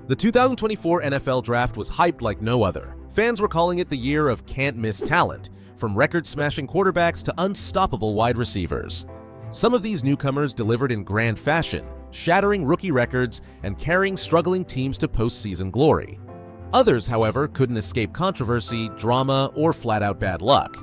The 2024 NFL Draft was hyped like no other. Fans were calling it the year of can't-miss talent, from record-smashing quarterbacks to unstoppable wide receivers. Some of these newcomers delivered in grand fashion, shattering rookie records and carrying struggling teams to postseason glory. Others, however, couldn't escape controversy, drama, or flat-out bad luck.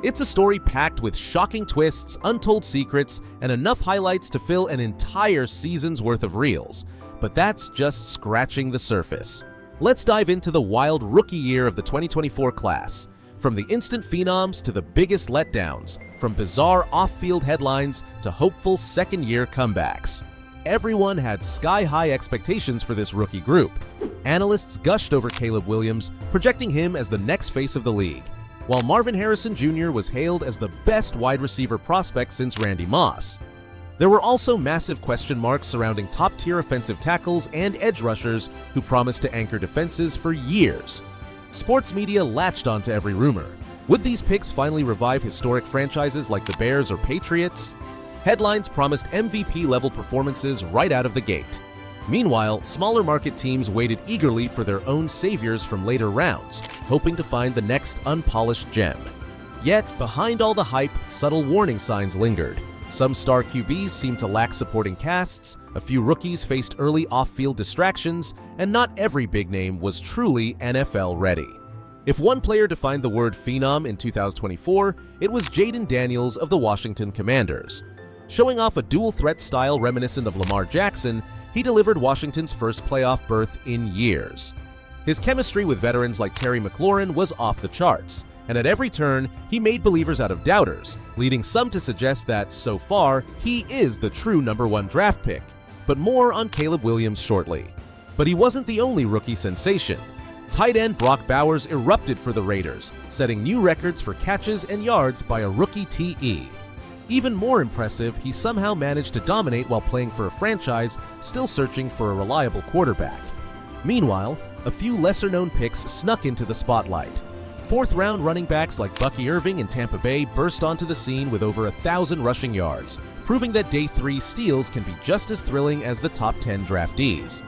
It's a story packed with shocking twists, untold secrets, and enough highlights to fill an entire season's worth of reels. But that's just scratching the surface. Let's dive into the wild rookie year of the 2024 class. From the instant phenoms to the biggest letdowns, from bizarre off-field headlines to hopeful second-year comebacks. Everyone had sky-high expectations for this rookie group. Analysts gushed over Caleb Williams, projecting him as the next face of the league, while Marvin Harrison Jr. was hailed as the best wide receiver prospect since Randy Moss. There were also massive question marks surrounding top-tier offensive tackles and edge rushers who promised to anchor defenses for years. Sports media latched onto every rumor. Would these picks finally revive historic franchises like the Bears or Patriots? Headlines promised MVP-level performances right out of the gate. Meanwhile, smaller market teams waited eagerly for their own saviors from later rounds, hoping to find the next unpolished gem. Yet, behind all the hype, subtle warning signs lingered. Some star QBs seemed to lack supporting casts, a few rookies faced early off-field distractions, and not every big name was truly NFL ready. If one player defined the word phenom in 2024, it was Jayden Daniels of the Washington Commanders. Showing off a dual-threat style reminiscent of Lamar Jackson, he delivered Washington's first playoff berth in years. His chemistry with veterans like Terry McLaurin was off the charts, and at every turn, he made believers out of doubters, leading some to suggest that, so far, he is the true #1 draft pick. But more on Caleb Williams shortly. But he wasn't the only rookie sensation. Tight end Brock Bowers erupted for the Raiders, setting new records for catches and yards by a rookie TE. Even more impressive, he somehow managed to dominate while playing for a franchise still searching for a reliable quarterback. Meanwhile, a few lesser-known picks snuck into the spotlight. Fourth-round running backs like Bucky Irving in Tampa Bay burst onto the scene with over 1,000 rushing yards, proving that Day 3 steals can be just as thrilling as the top 10 draftees.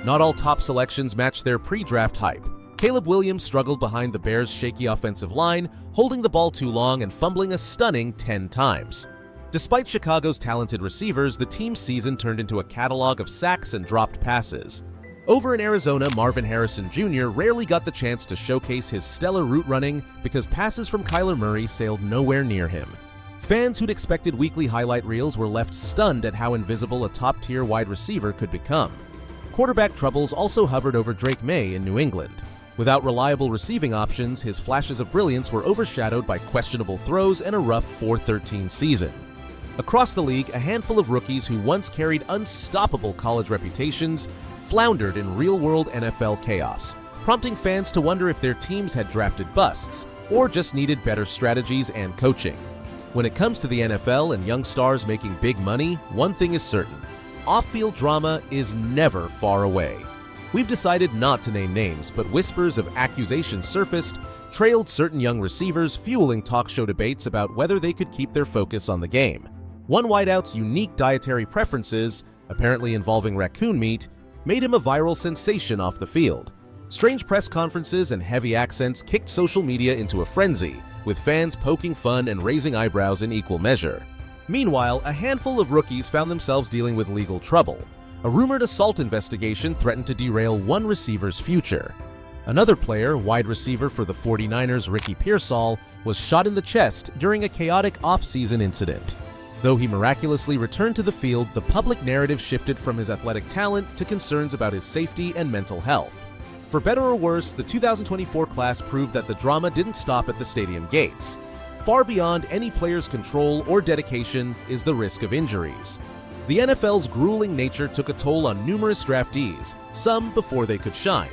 Not all top selections matched their pre-draft hype. Caleb Williams struggled behind the Bears' shaky offensive line, holding the ball too long and fumbling a stunning 10 times. Despite Chicago's talented receivers, the team's season turned into a catalog of sacks and dropped passes. Over in Arizona, Marvin Harrison Jr. rarely got the chance to showcase his stellar route running because passes from Kyler Murray sailed nowhere near him. Fans who'd expected weekly highlight reels were left stunned at how invisible a top-tier wide receiver could become. Quarterback troubles also hovered over Drake May in New England. Without reliable receiving options, his flashes of brilliance were overshadowed by questionable throws and a rough 4-13 season. Across the league, a handful of rookies who once carried unstoppable college reputations floundered in real-world NFL chaos, prompting fans to wonder if their teams had drafted busts or just needed better strategies and coaching. When it comes to the NFL and young stars making big money, one thing is certain: off-field drama is never far away. We've decided not to name names, but whispers of accusations surfaced, trailed certain young receivers, fueling talk show debates about whether they could keep their focus on the game. One wideout's unique dietary preferences, apparently involving raccoon meat, made him a viral sensation off the field. Strange press conferences and heavy accents kicked social media into a frenzy, with fans poking fun and raising eyebrows in equal measure. Meanwhile, a handful of rookies found themselves dealing with legal trouble. A rumored assault investigation threatened to derail one receiver's future. Another player, wide receiver for the 49ers Ricky Pearsall, was shot in the chest during a chaotic off-season incident. Though he miraculously returned to the field, the public narrative shifted from his athletic talent to concerns about his safety and mental health. For better or worse, the 2024 class proved that the drama didn't stop at the stadium gates. Far beyond any player's control or dedication is the risk of injuries. The NFL's grueling nature took a toll on numerous draftees, some before they could shine.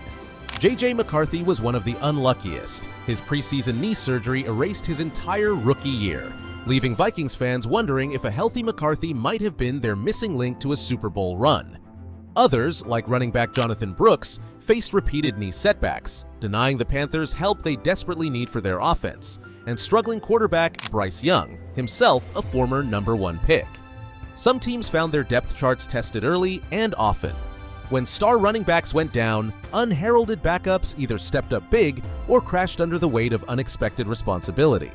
J.J. McCarthy was one of the unluckiest. His preseason knee surgery erased his entire rookie year, leaving Vikings fans wondering if a healthy McCarthy might have been their missing link to a Super Bowl run. Others, like running back Jonathan Brooks, faced repeated knee setbacks, denying the Panthers help they desperately need for their offense, and struggling quarterback Bryce Young, himself a former #1 pick. Some teams found their depth charts tested early and often. When star running backs went down, unheralded backups either stepped up big or crashed under the weight of unexpected responsibility.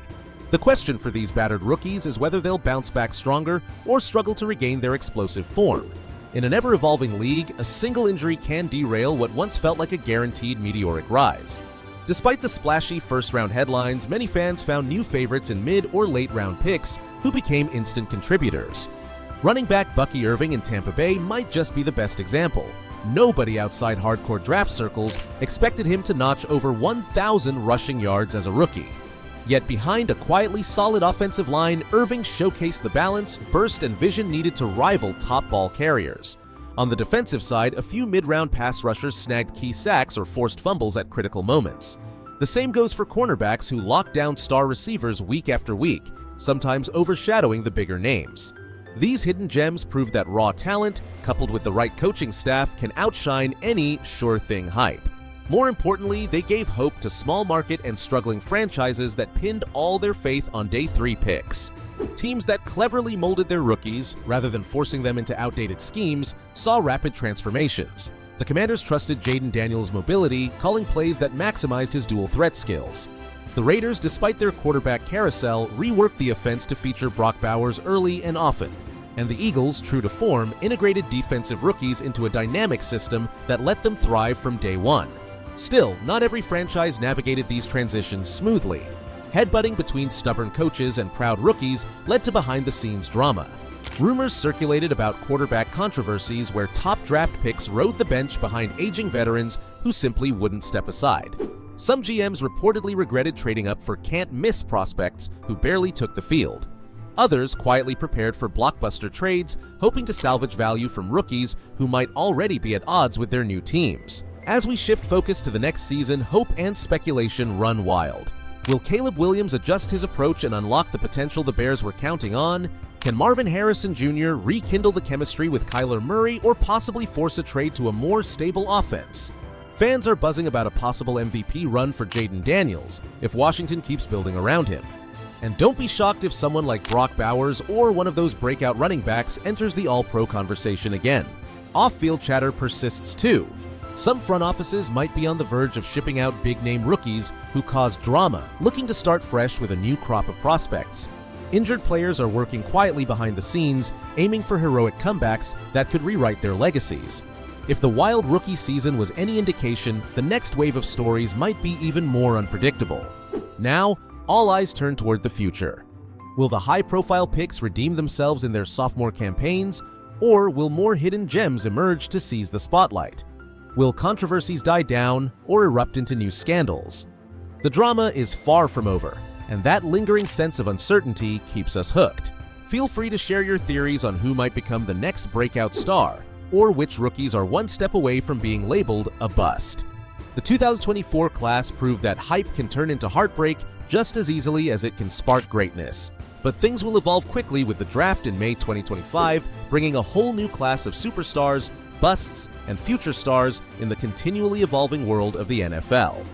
The question for these battered rookies is whether they'll bounce back stronger or struggle to regain their explosive form. In an ever-evolving league, a single injury can derail what once felt like a guaranteed meteoric rise. Despite the splashy first-round headlines, many fans found new favorites in mid- or late-round picks who became instant contributors. Running back Bucky Irving in Tampa Bay might just be the best example. Nobody outside hardcore draft circles expected him to notch over 1,000 rushing yards as a rookie. Yet behind a quietly solid offensive line, Irving showcased the balance, burst, and vision needed to rival top ball carriers. On the defensive side, a few mid-round pass rushers snagged key sacks or forced fumbles at critical moments. The same goes for cornerbacks who locked down star receivers week after week, sometimes overshadowing the bigger names. These hidden gems prove that raw talent, coupled with the right coaching staff, can outshine any sure-thing hype. More importantly, they gave hope to small market and struggling franchises that pinned all their faith on day 3 picks. Teams that cleverly molded their rookies, rather than forcing them into outdated schemes, saw rapid transformations. The Commanders trusted Jayden Daniels' mobility, calling plays that maximized his dual threat skills. The Raiders, despite their quarterback carousel, reworked the offense to feature Brock Bowers early and often. And the Eagles, true to form, integrated defensive rookies into a dynamic system that let them thrive from day one. Still, not every franchise navigated these transitions smoothly. Headbutting between stubborn coaches and proud rookies led to behind-the-scenes drama. Rumors circulated about quarterback controversies where top draft picks rode the bench behind aging veterans who simply wouldn't step aside. Some GMs reportedly regretted trading up for can't-miss prospects who barely took the field. Others quietly prepared for blockbuster trades, hoping to salvage value from rookies who might already be at odds with their new teams. As we shift focus to the next season, hope and speculation run wild. Will Caleb Williams adjust his approach and unlock the potential the Bears were counting on? Can Marvin Harrison Jr. rekindle the chemistry with Kyler Murray or possibly force a trade to a more stable offense? Fans are buzzing about a possible MVP run for Jayden Daniels if Washington keeps building around him. And don't be shocked if someone like Brock Bowers or one of those breakout running backs enters the All-Pro conversation again. Off-field chatter persists too. Some front offices might be on the verge of shipping out big-name rookies who cause drama, looking to start fresh with a new crop of prospects. Injured players are working quietly behind the scenes, aiming for heroic comebacks that could rewrite their legacies. If the wild rookie season was any indication, the next wave of stories might be even more unpredictable. Now, all eyes turn toward the future. Will the high-profile picks redeem themselves in their sophomore campaigns, or will more hidden gems emerge to seize the spotlight? Will controversies die down or erupt into new scandals? The drama is far from over, and that lingering sense of uncertainty keeps us hooked. Feel free to share your theories on who might become the next breakout star, or which rookies are one step away from being labeled a bust. The 2024 class proved that hype can turn into heartbreak just as easily as it can spark greatness. But things will evolve quickly with the draft in May 2025, bringing a whole new class of superstars, busts, and future stars in the continually evolving world of the NFL.